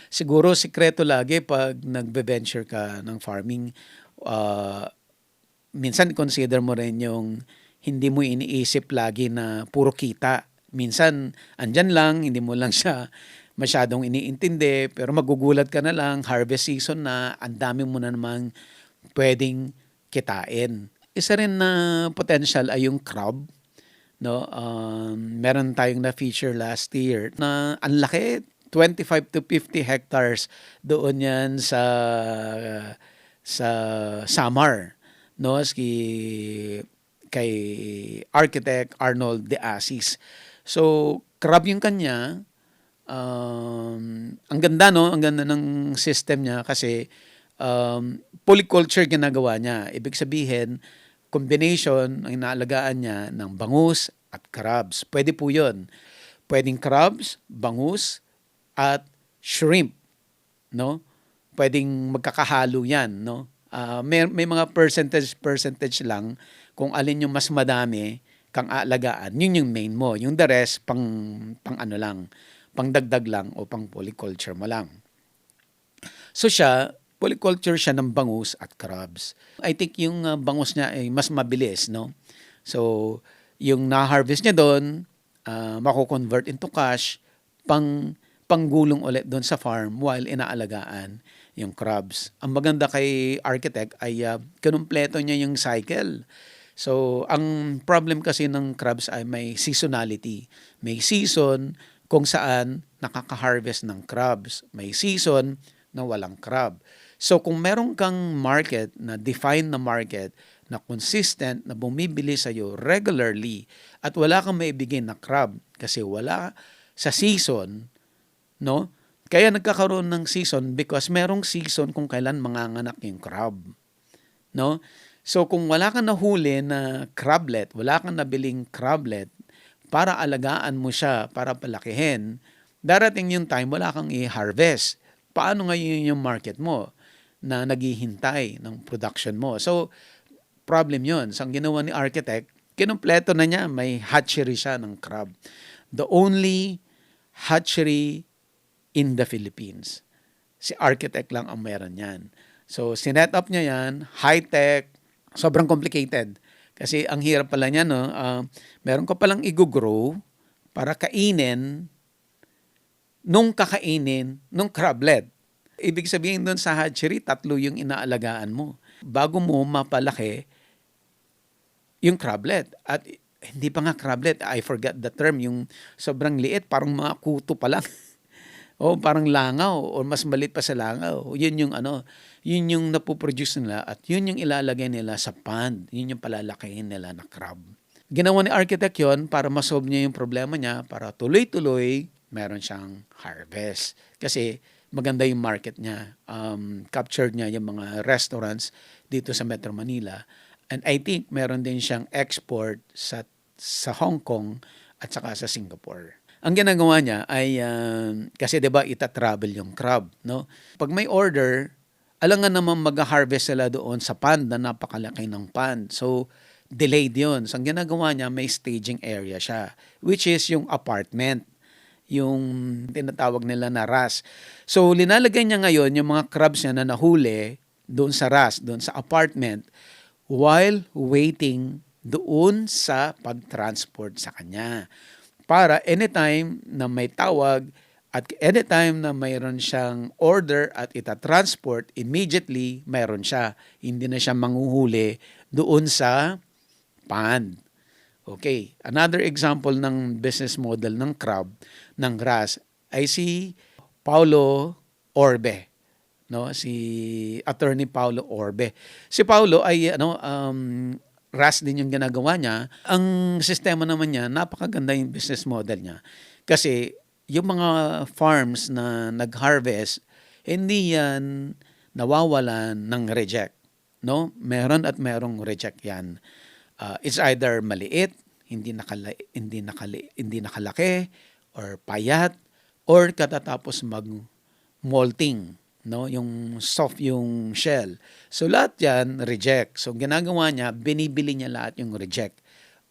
Siguro sikreto lagi pag nagbe-venture ka ng farming, minsan consider mo rin yung hindi mo iniisip lagi na puro kita. Minsan, andyan lang, hindi mo lang siya masyadong iniintindi, pero magugulat ka na lang, harvest season na, ang dami mo na namang pwedeng kitain. Isa rin na potential ay yung crab, no? Meron tayong na-feature last year na ang laki, 25 to 50 hectares doon yan sa Samar, no? Kay architect Arnold De Asis. So, crab yung kanya. Ang ganda, no? Ang ganda ng system niya kasi polyculture ginagawa niya. Ibig sabihin, combination ang inaalagaan niya ng bangus at crabs. Pwede po yun. Pwedeng crabs, bangus, at shrimp, no? Pwedeng magkakahalo yan, no? May mga percentage lang kung alin yung mas madami kang aalagaan. Yun yung main mo. Yung the rest, pang ano lang, pang dagdag lang o pang polyculture mo lang. So siya, polyculture siya ng bangus at crabs. I think yung bangus niya ay mas mabilis, no? So, yung na-harvest niya doon, mako-convert into cash, panggulong ulit doon sa farm while inaalagaan yung crabs. Ang maganda kay architect ay kinumpleto niya yung cycle. So, ang problem kasi ng crabs ay may seasonality. May season kung saan nakaka-harvest ng crabs. May season na walang crab. So, kung meron kang market na defined na market na consistent na bumibili sa'yo regularly at wala kang maibigay na crab kasi wala sa season, no? Kaya nagkakaroon ng season because merong season kung kailan manganganak yung crab, no? So kung wala kang nahuli na crablet, wala kang nabiling crablet para alagaan mo siya, para palakihin, darating yung time wala kang i-harvest. Paano ngayon yung market mo na naghihintay ng production mo? So problem yun. So ang ginawa ni architect, kinumpleto na niya, may hatchery siya ng crab. The only hatchery in the Philippines. Si architect lang ang meron yan. So, sinet up niya yan, high-tech, sobrang complicated. Kasi ang hirap pala niya, no? Meron ka palang i-grow para kainin nung kakainin nung crablet. Ibig sabihin doon sa hatchery, 3 yung inaalagaan mo. Bago mo mapalaki yung crablet. At hindi pa nga crablet, I forgot the term, yung sobrang liit, parang mga kuto pa lang. O parang langaw o mas maliit pa sa langaw. Yun yung yun yung napoproduce nila at yun yung ilalagay nila sa pond. Yun yung palalakihin nila na crab. Ginawa ni architect yun para masolve niya yung problema niya, para tuloy-tuloy meron siyang harvest. Kasi maganda yung market niya. Captured niya yung mga restaurants dito sa Metro Manila. And I think meron din siyang export sa Hong Kong at saka sa Singapore. Ang ginagawa niya ay, kasi 'di ba ita-travel yung crab, no? Pag may order, alangan naman mag-harvest sila doon sa pond na napakalaki ng pond. So, delayed yun. So, ang ginagawa niya, may staging area siya, which is yung apartment, yung tinatawag nila na RAS. So, linalagay niya ngayon yung mga crabs niya na nahuli doon sa RAS, doon sa apartment, while waiting doon sa pag-transport sa kanya. Para anytime na may tawag at anytime na mayroon siyang order at ita-transport, immediately mayroon siya. Hindi na siya manghuhuli doon sa pond. Okay. Another example ng business model ng crab, ng RAS, ay si Paulo Orbe. No? Si Attorney Paulo Orbe. Si Paulo ay RAS din yung ginagawa niya. Ang sistema naman niya, napakaganda yung business model niya. Kasi yung mga farms na nag-harvest, hindi yan nawawalan ng reject. No? Meron at merong reject yan. It's either maliit, hindi nakalaki, or payat, or katatapos mag-molting. No, yung soft yung shell. So lahat yan reject. So ginagawa niya, binibili niya lahat yung reject.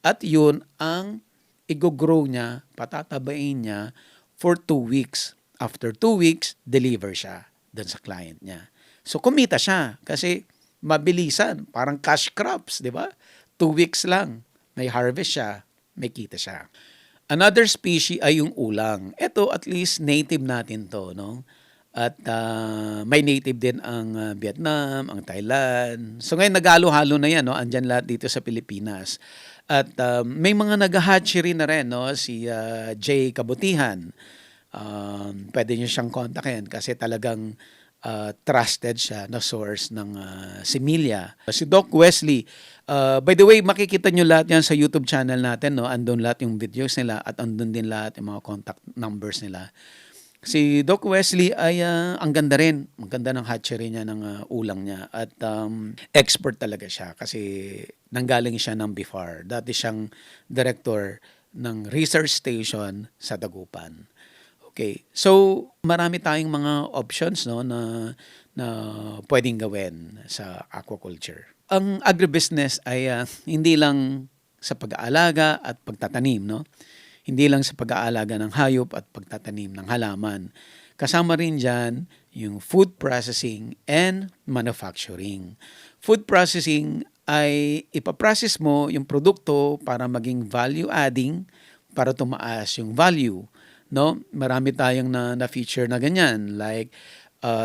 At yun ang i-grow niya, patatabain niya for 2 weeks. After 2 weeks, deliver siya dun sa client niya. So kumita siya kasi mabilisan, parang cash crops, 'di ba? 2 weeks lang, may harvest siya, may kita siya. Another species ay yung ulang. Ito at least native natin 'to, no? At may native din ang Vietnam, ang Thailand. So ngayon naghalo-halo na 'yan, no? Andiyan lahat dito sa Pilipinas. At may mga nag-hatchery na rin, no? Si Jay Kabutihan. Pwede niyo siyang kontakin kasi talagang trusted siya na source ng similya. Si Doc Wesley, by the way, makikita nyo lahat yan sa YouTube channel natin, no? Andun lahat yung videos nila at andun din lahat yung mga contact numbers nila. Si Doc Wesley ay ang ganda rin. Ang ganda ng hatchery niya, ng ulang niya. At expert talaga siya kasi nanggaling siya ng BIFAR. Dati siyang director ng research station sa Dagupan. Okay. So, marami tayong mga options, no, na pwedeng gawin sa aquaculture. Ang agribusiness ay hindi lang sa pag-aalaga at pagtatanim, no? Hindi lang sa pag-aalaga ng hayop at pagtatanim ng halaman. Kasama rin diyan yung food processing and manufacturing. Food processing ay ipaprocess mo yung produkto para maging value adding, para tumaas yung value. No, marami tayong na-feature na ganyan, like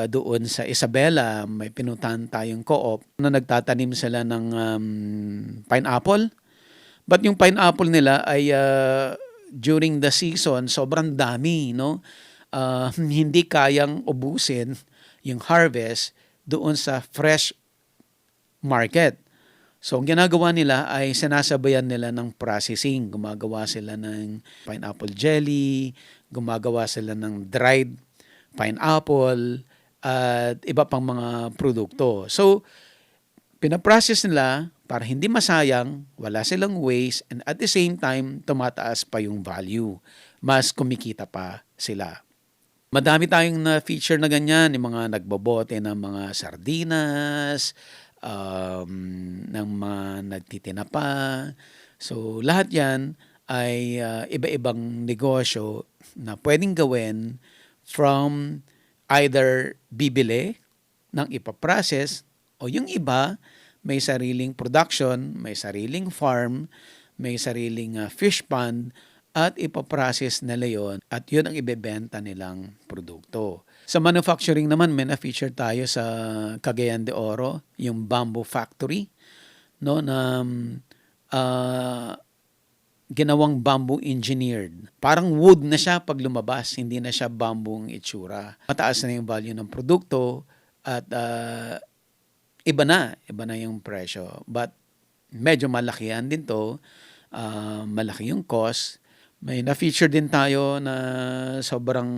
doon sa Isabela may pinuntahan tayong co-op na nagtatanim sila ng pineapple, but yung pineapple nila ay during the season sobrang dami, no? Hindi kayang ubusin yung harvest doon sa fresh market. So, ang ginagawa nila ay sinasabayan nila ng processing. Gumagawa sila ng pineapple jelly, gumagawa sila ng dried pineapple, at iba pang mga produkto. So, pinaprocess nila para hindi masayang, wala silang waste, and at the same time, tumataas pa yung value. Mas kumikita pa sila. Madami tayong na-feature na ganyan, yung mga nagbobote ng mga sardinas, ng mga nagtitinapa. So, lahat yan ay iba-ibang negosyo na pwedeng gawin from either bibili ng ipaprocess o yung iba may sariling production, may sariling farm, may sariling fish pond at ipaprocess nila yon at yun ang ibebenta nilang produkto. Sa manufacturing naman, may na-feature tayo sa Cagayan de Oro, yung bamboo factory, no, na ginawang bamboo engineered. Parang wood na siya pag lumabas, hindi na siya bamboo ang itsura. Mataas na yung value ng produkto at iba na yung presyo. But medyo malakihan din to, malaki yung cost. May na-feature din tayo na sobrang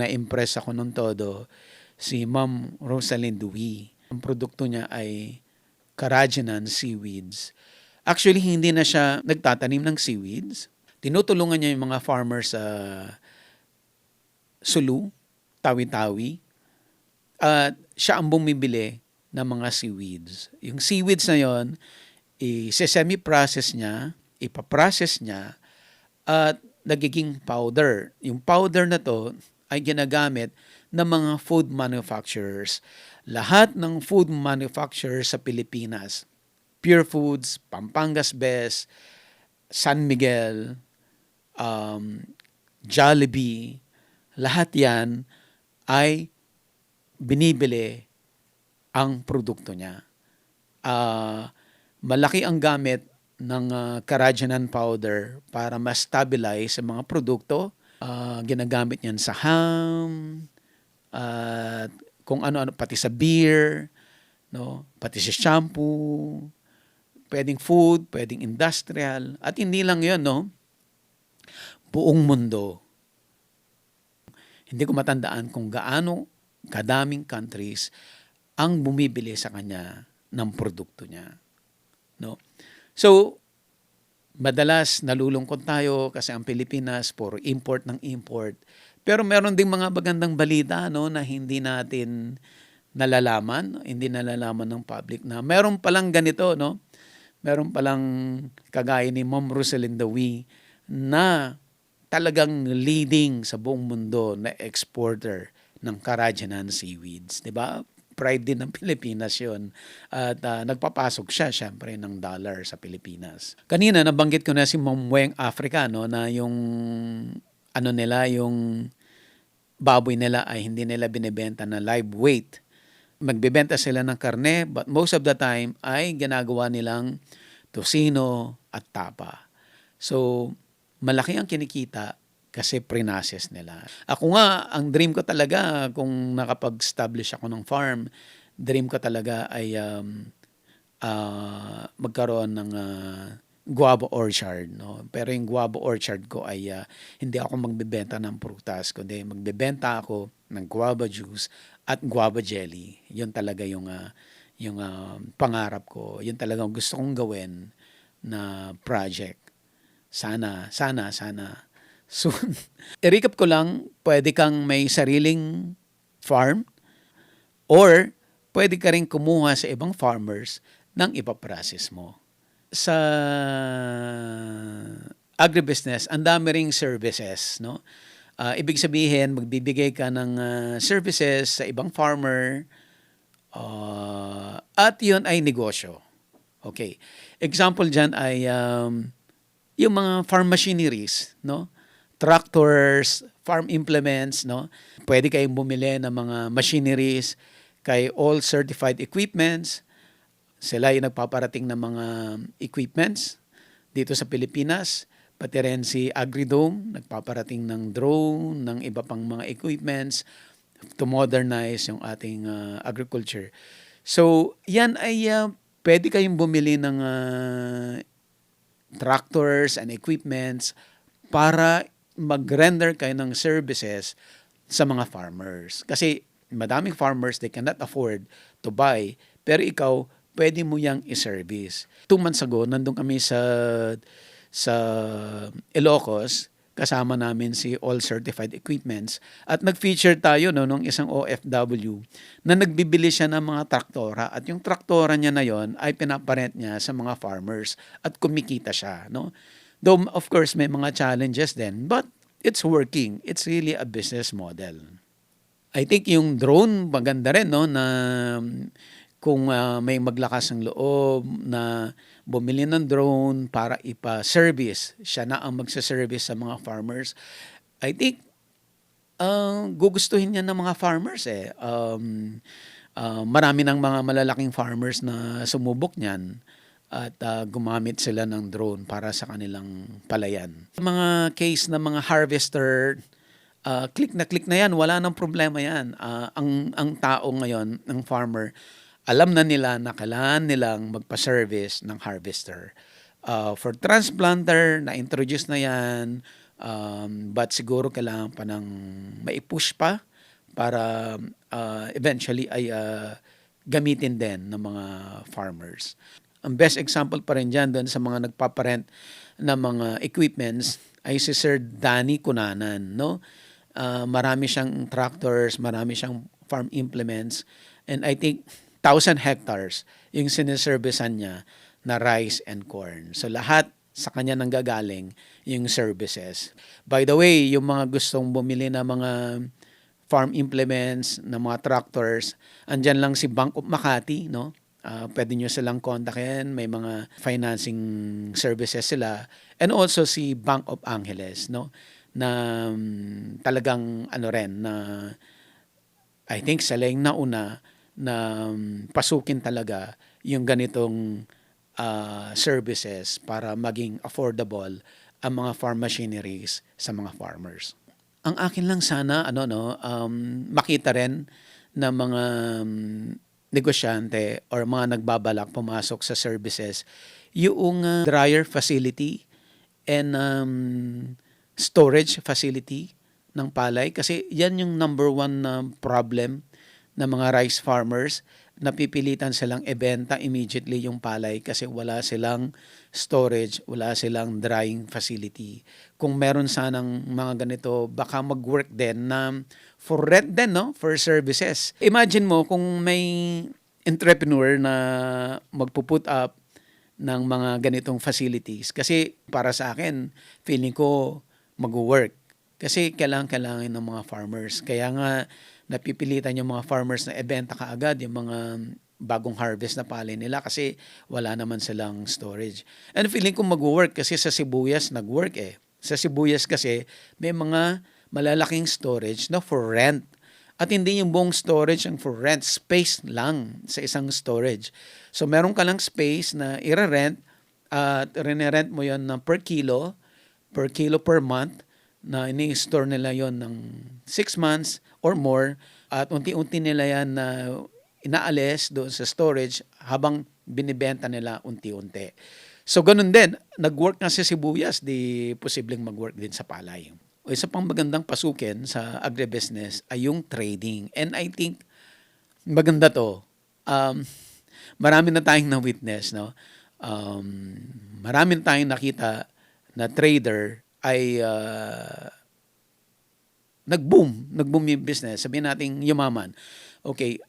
na-impress ako nung todo, si Ma'am Rosalind Dewey. Ang produkto niya ay Carrageenan seaweeds. Actually, hindi na siya nagtatanim ng seaweeds. Tinutulungan niya yung mga farmers sa Sulu, Tawi-Tawi, at siya ang bumibili ng mga seaweeds. Yung seaweeds na yon, i-semi-process niya, ipaprocess niya, at nagiging powder. Yung powder na to ay ginagamit ng mga food manufacturers. Lahat ng food manufacturers sa Pilipinas, Pure Foods, Pampangas Best, San Miguel, Jollibee, lahat yan ay binibili ang produkto niya. Malaki ang gamit ng Carrageenan powder para ma-stabilize sa mga produkto. Ginagamit yan sa ham, at kung ano-ano, pati sa beer, no? Pati sa shampoo, pwedeng food, pwedeng industrial, at hindi lang yun, no? Buong mundo. Hindi ko matandaan kung gaano kadaming countries ang bumibili sa kanya ng produkto niya, no? So, madalas nalulungkot tayo kasi ang Pilipinas puro import ng import. Pero meron ding mga magandang balita, no, na hindi natin nalalaman, hindi nalalaman ng public na meron palang ganito, no? Meron palang kagaya ni Ma'am Rosalinda Dewey na talagang leading sa buong mundo na exporter ng Carrageenan seaweeds, 'di ba? pride din ng Pilipinas yun. At nagpapasok siya syempre ng dollar sa Pilipinas. Kanina nabanggit ko na si Momweng Africa, no, na yung ano nila, yung baboy nila ay hindi nila binebenta na live weight. Magbebenta sila ng karne, but most of the time ay ginagawa nilang tosino at tapa. So, malaki ang kinikita kasi pre-process nila. Ako nga, ang dream ko talaga kung nakapag-establish ako ng farm, dream ko talaga ay magkaroon ng guava orchard. No? Pero yung guava orchard ko ay hindi ako magbebenta ng prutas, kundi magbebenta ako ng guava juice at guava jelly. Yun talaga yung pangarap ko. Yun talaga gusto kong gawin na project. Sana soon. I-recap ko lang, pwede kang may sariling farm or pwede ka rin kumuha sa ibang farmers nang ipaprocess mo. Sa agribusiness, ang dami ring services, no? Ibig sabihin, magbibigay ka ng services sa ibang farmer at yun ay negosyo. Okay. Example dyan ay yung mga farm machineries, no? Tractors, farm implements, no? Pwede kayong bumili ng mga machineries kay All Certified Equipments. Sila yung nagpaparating ng mga equipments dito sa Pilipinas. Pati rin si Agridome, nagpaparating ng drone, ng iba pang mga equipments to modernize yung ating agriculture. So, yan ay pwede kayong bumili ng tractors and equipments para mag-render kayo ng services sa mga farmers. Kasi madaming farmers, they cannot afford to buy, pero ikaw, pwede mo yang i-service. 2 months ago, nandun kami sa Ilocos, kasama namin si All Certified Equipments, at nag-feature tayo nung isang OFW na nagbibili siya ng mga traktora, at yung traktora niya na yon ay pinaparent niya sa mga farmers at kumikita siya. No? Though, of course, may mga challenges din, but it's working. It's really a business model. I think yung drone, maganda rin, no, na kung may maglakas ng loob na bumili ng drone para ipa-service, siya na ang magsa-service sa mga farmers. I think gugustuhin niya ng mga farmers eh. Marami ng mga malalaking farmers na sumubok niyan at gumamit sila ng drone para sa kanilang palayan. Mga case na mga harvester, click na yan, wala nang problema yan. Ang tao ngayon, ng farmer, alam na nila na kailangan nilang magpa-service ng harvester. For transplanter, na-introduce na yan, but siguro kailangan pa ng mai-push pa para eventually ay gamitin din ng mga farmers. Ang best example pa rin dyan doon sa mga nagpaparent na mga equipments ay si Sir Danny Cunanan. No? Marami siyang tractors, marami siyang farm implements, and I think 1,000 hectares yung siniservicean niya na rice and corn. So lahat sa kanya nanggagaling yung services. By the way, yung mga gustong bumili na mga farm implements, na mga tractors, andyan lang si Bank of Makati, no? Pwede nyo silang kontakin, may mga financing services sila, and also si Bank of Angeles, no? Na talagang ano rin, na I think sila yung nauna na pasukin talaga yung ganitong services para maging affordable ang mga farm machineries sa mga farmers. Ang akin lang sana makita rin na mga negosyante or mga nagbabalak pumasok sa services yung dryer facility and storage facility ng palay, kasi yan yung number 1 na problem ng mga rice farmers. Napipilitan silang ibenta immediately yung palay kasi wala silang storage, wala silang drying facility. Kung meron sanang mga ganito, baka mag-work din na for rent din, no? For services. Imagine mo kung may entrepreneur na magpo-put up ng mga ganitong facilities. Kasi para sa akin, feeling ko mag-work. Kasi kailangan ng mga farmers. Kaya nga napipilitan yung mga farmers na ibenta kaagad yung mga bagong harvest na palay nila kasi wala naman silang storage. And feeling ko mag-work kasi sa sibuyas nag-work eh. Sa sibuyas kasi may mga malalaking storage na for rent. At hindi yung buong storage ang for rent, space lang sa isang storage. So meron ka lang space na i-rent at rent mo yon ng per kilo per month na ini-store nila yon ng 6 months or more at unti-unti nila yan na inaalis doon sa storage habang binibenta nila unti-unti. So ganun din, nag-work nga sa sibuyas, di posibleng mag-work din sa palay. O isa pang magandang pasukin sa agribusiness ay yung trading. And I think maganda to. Marami na tayong na-witness, no? Marami na tayong nakita na trader ay nag-boom yung business. Sabihin natin yumaman. Okay,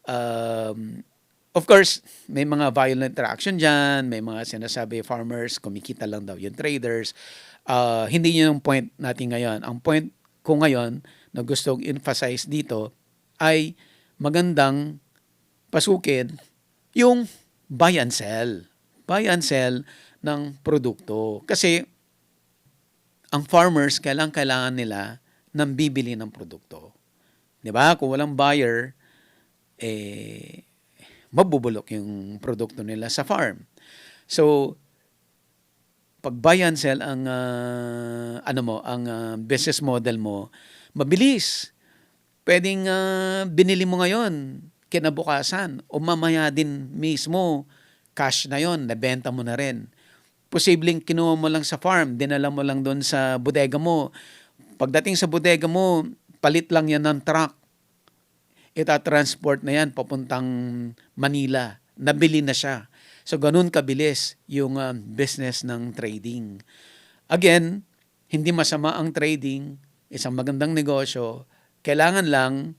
of course, may mga violent interaction dyan, may mga sinasabi farmers, kumikita lang daw yung traders. Hindi yun yung point natin ngayon. Ang point ko ngayon na gusto kong emphasize dito ay magandang pasukin yung buy and sell. Buy and sell ng produkto. Kasi ang farmers kailangan nila ng bibili ng produkto. 'Di ba? Kung walang buyer, mabubulok yung produkto nila sa farm. So, pag buy and sell ang business model mo, mabilis. Pwedeng binili mo ngayon, kinabukasan o mamaya din mismo cash na yon, nabenta mo na rin. Posibleng kinuha mo lang sa farm, dinala mo lang doon sa bodega mo. Pagdating sa bodega mo, palit lang yan ng truck. Ita-transport na yan papuntang Manila. Nabili na siya. So, ganun kabilis yung business ng trading. Again, hindi masama ang trading. Isang magandang negosyo. Kailangan lang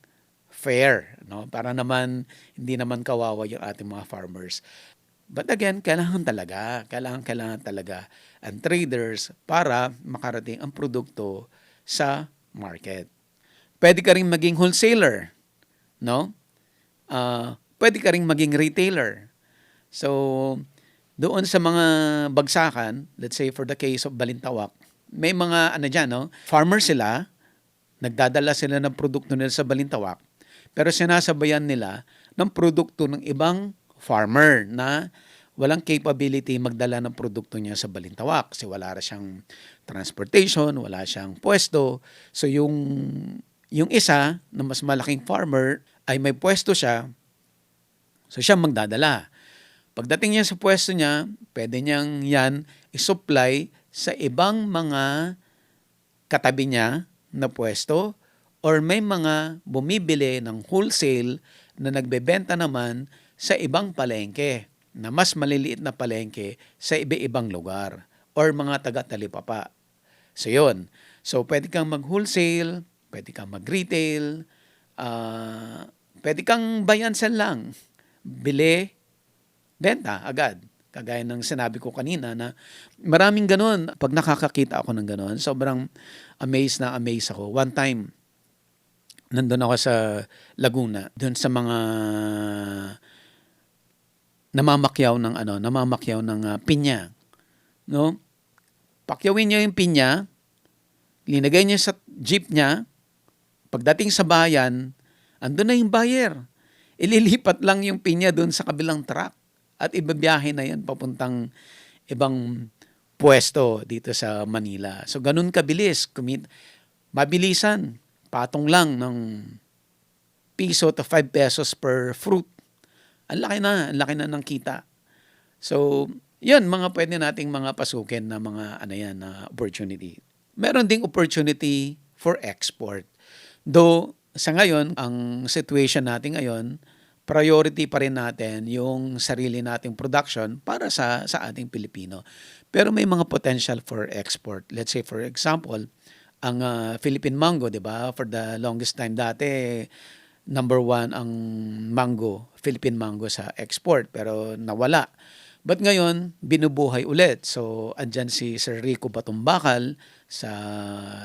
fair, no? Para naman, hindi naman kawawa yung ating mga farmers. But again, kailangan talaga ang traders para makarating ang produkto sa market. Pwede ka rin maging wholesaler, no? Pwede ka rin maging retailer. So, doon sa mga bagsakan, let's say for the case of Balintawak, may mga farmer sila, nagdadala sila ng produkto nila sa Balintawak, pero sinasabayan nila ng produkto ng ibang farmer na walang capability magdala ng produkto niya sa Balintawak kasi wala rin siyang transportation, wala siyang pwesto. So yung isa na mas malaking farmer ay may pwesto siya, so siya magdadala. Pagdating niya sa pwesto niya, pwede niyang yan i-supply sa ibang mga katabi niya na pwesto or may mga bumibili ng wholesale na nagbebenta naman sa ibang palengke na mas maliliit na palengke sa iba-ibang lugar or mga taga-talipapa. So yun. So pwede kang mag-wholesale, pwede kang mag-retail, pwede kang buy and sell lang. Bili, benta agad. Kagaya ng sinabi ko kanina na maraming ganun. Pag nakakakita ako ng ganun, sobrang amazed ako. One time, nandun ako sa Laguna, dun sa mga namamakyaw ng pinya, no? Pakyawin niya yung pinya, linagay niya sa jeep niya, pagdating sa bayan, andun na yung buyer. Ililipat lang yung pinya doon sa kabilang truck at ibabiyahe na yan papuntang ibang pwesto dito sa Manila. So ganun kabilis, mabilisan, patong lang ng piso to 5 pesos per fruit. Ang laki na ng kita. So, yun, mga pwede nating mga pasukin na mga na opportunity. Meron ding opportunity for export. Though, sa ngayon, ang situation natin ngayon, priority pa rin natin yung sarili nating production para sa ating Pilipino. Pero may mga potential for export. Let's say, for example, ang Philippine mango, di ba? For the longest time dati, number 1 ang Philippine mango sa export, pero nawala. But ngayon, binubuhay ulit. So, andyan si Sir Rico Batumbakal sa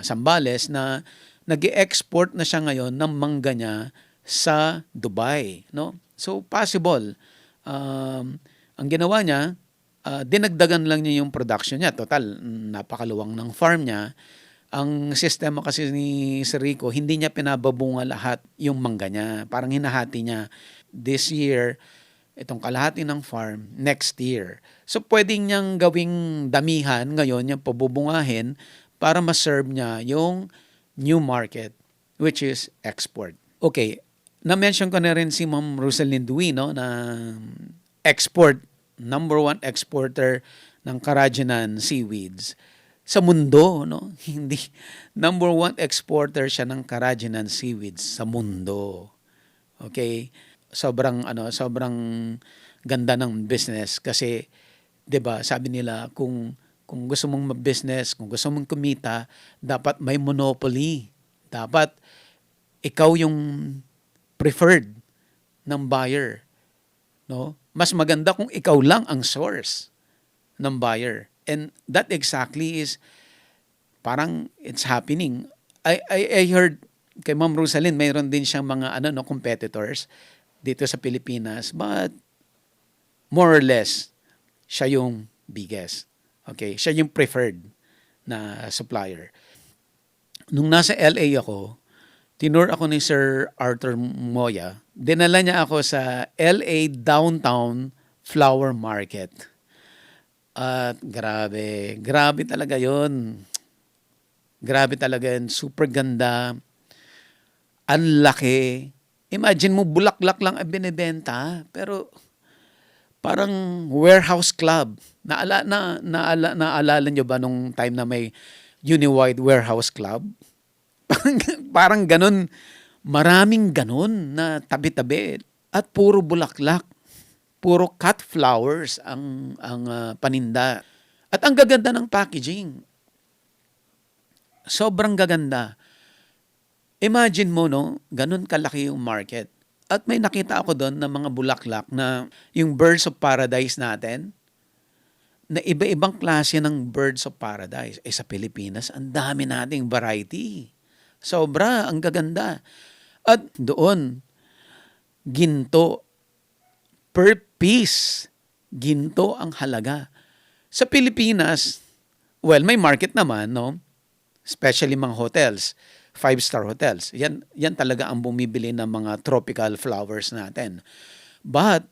Zambales na nag-e-export na siya ngayon ng mangga niya sa Dubai, no? So possible. Ang ginawa niya, dinagdagan lang niya yung production niya. Total, napakaluwang ng farm niya. Ang sistema kasi ni Sir Rico, hindi niya pinababunga lahat yung mangga niya. Parang hinahati niya this year, itong kalahati ng farm, next year. So pwedeng niyang gawing damihan ngayon, yung pabubungahin para ma-serve niya yung new market, which is export. Okay, na-mention ko na rin si Ma'am Rosalind Dui, no, na export, number one exporter ng Karajinan seaweeds sa mundo, no? Hindi number one exporter siya ng Karajinan seaweeds sa mundo. Okay? Sobrang ganda ng business kasi 'di ba, sabi nila kung gusto mong mag-business, kung gusto mong kumita, dapat may monopoly. Dapat ikaw yung preferred ng buyer, no? Mas maganda kung ikaw lang ang source ng buyer. And that exactly is parang it's happening. I heard kay Ma'am Rosalind, mayroon din siyang mga competitors dito sa Pilipinas, but more or less siya yung biggest. Okay, siya yung preferred na supplier. Nung nasa LA ako, tinur ako ni Sir Arthur Moya. Dinala niya ako sa LA Downtown Flower Market. At grabe talaga yon. Grabe talaga yun. Super ganda. Ang laki. Imagine mo, bulaklak lang ang binibenta. Pero parang warehouse club. Naalala nyo ba nung time na may Uniwide Warehouse Club? Parang ganun. Maraming ganun na tabi-tabi. At puro bulaklak. Puro cut flowers ang paninda. At ang gaganda ng packaging. Sobrang gaganda. Imagine mo, no, ganun kalaki yung market. At may nakita ako doon ng mga bulaklak na yung birds of paradise natin, na iba-ibang klase ng birds of paradise. Sa Pilipinas, ang dami nating variety. Sobra, ang gaganda. At doon, ginto. Per piece, ginto ang halaga. Sa Pilipinas, well, may market naman, no? Especially mga hotels, 5-star hotels. Yan talaga ang bumibili ng mga tropical flowers natin. But,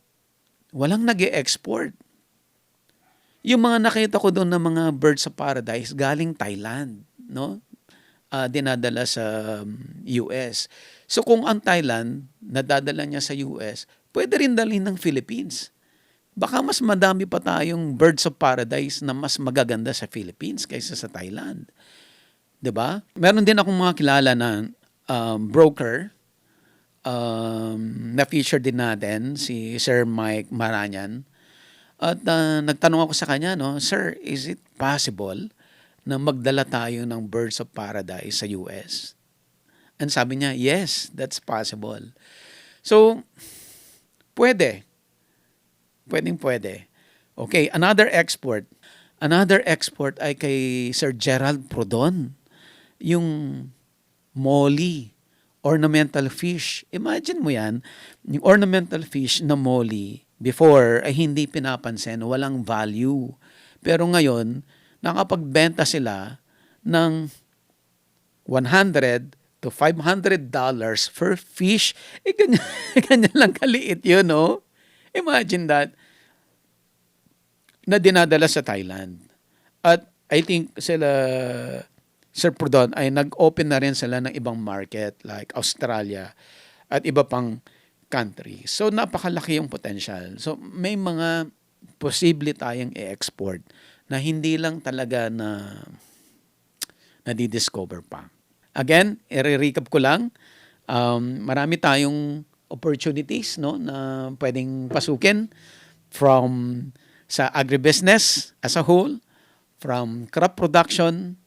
walang nag-e-export. Yung mga nakita ko doon ng mga birds of paradise, galing Thailand, no? Dinadala sa US. So kung ang Thailand, nadadala niya sa US, pwede rin dalhin ng Philippines. Baka mas madami pa tayong birds of paradise na mas magaganda sa Philippines kaysa sa Thailand. 'Di ba? Meron din akong mga kilala na broker na feature din natin, si Sir Mike Maranyan. At nagtanong ako sa kanya, no, Sir, is it possible na magdala tayo ng birds of paradise sa US? And sabi niya, yes, that's possible. So, pwede. Pwede. Okay, another export. Another export ay kay Sir Gerald Prodon. Yung molly, ornamental fish. Imagine mo yan, yung ornamental fish na molly, before ay hindi pinapansin, walang value. Pero ngayon, nakapagbenta sila ng $100 to $500 per fish. Ganyan lang kaliit yun, no? Imagine that, na dinadala sa Thailand. At I think sila, Sir Prodon, ay nag-open na rin sila ng ibang market like Australia at iba pang country. So napakalaki yung potential. So may mga posible tayong i-export na hindi lang talaga na nadi-discover pa. Again, i-recap ko lang, marami tayong opportunities, no, na pwedeng pasukin from sa agribusiness as a whole, from crop production,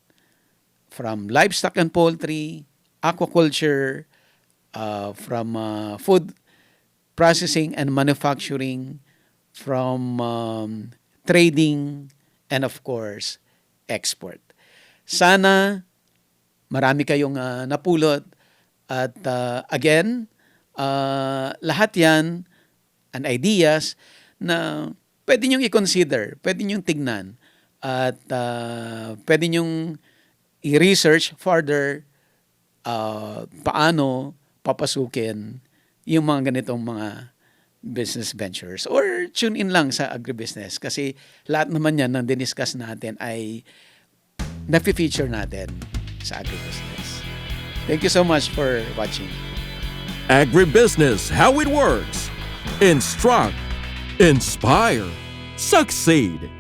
from livestock and poultry, aquaculture, from food processing and manufacturing, from trading, and of course, export. Sana marami kayong napulot at again, Lahat yan and ideas na pwede niyong i-consider, pwede niyong tignan, at pwede niyong i-research further paano papasukin yung mga ganitong mga business ventures, or tune in lang sa agribusiness kasi lahat naman yan na diniscuss natin ay nafe-feature natin sa agribusiness. Thank you so much for watching. Agribusiness, how it works. Instruct, inspire, succeed.